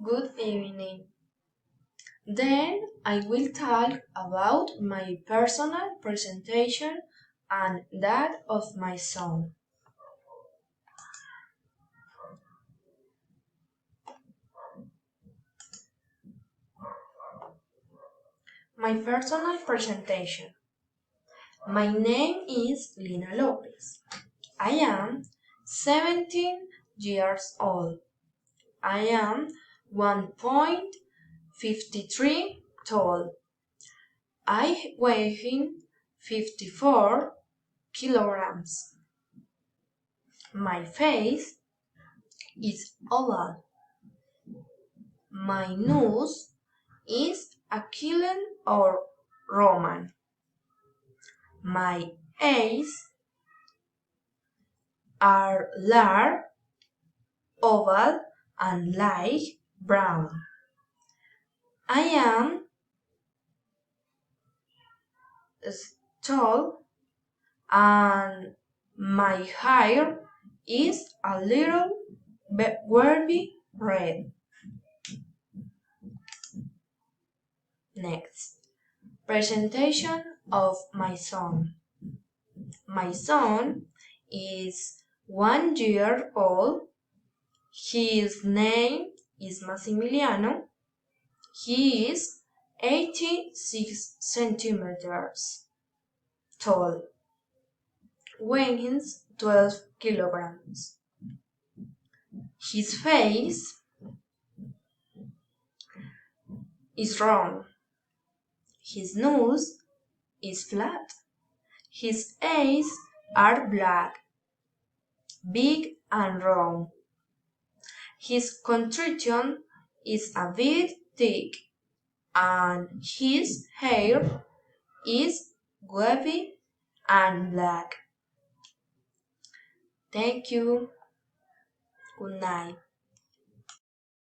Good evening. Then I will talk about my personal presentation and that of my son. My personal presentation. My name is Lina Lopez. I am 17 years old. I am 1.53 tall. I weigh 54 kilograms. My face is oval. My nose is Achillean or Roman. My eyes are large, oval, and light brown. I am tall and my hair is a little wavy red. Next, presentation of my son. My son is 1 year old. His name is Massimiliano. He is 86 centimeters tall, weighs 12 kilograms. His face is round. His nose is flat. His eyes are black, big and round. His contrition is a bit thick, and his hair is wavy and black. Thank you. Good night.